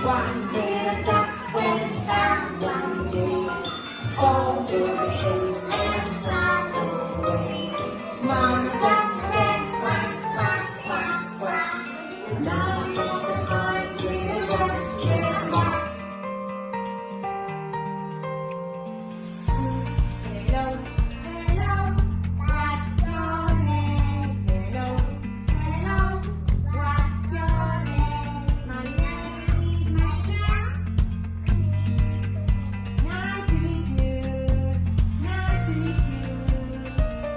One little duck went down one day over the hill and far away. Mama duck said quack, quack, quack, quack. Now for the 5 little ducks came back. Hello, hello, what's your name? Hello, hello, what's your name? My name is Maria. Nice to meet you. Nice to meet you.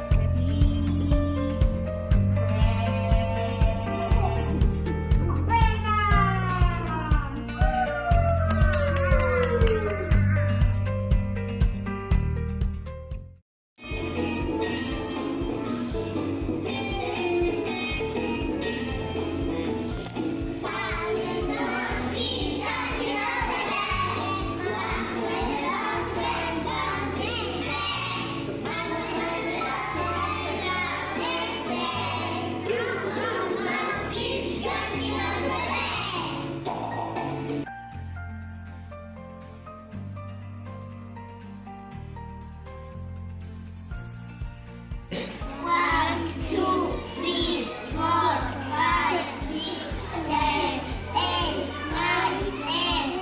One, two, three, four, five, six, seven, 8, 9, 10.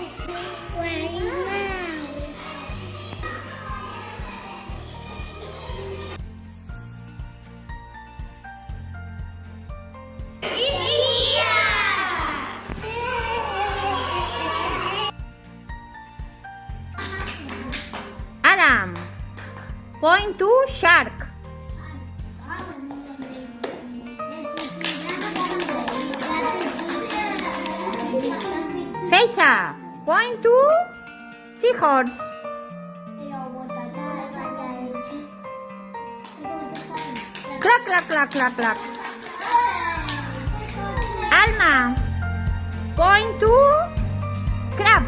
Where is Mouse? It's here! Adam, point to shark. Feisha, point to seahorse. Cluck, cluck, cluck, cluck, cluck. Alma, point to crab.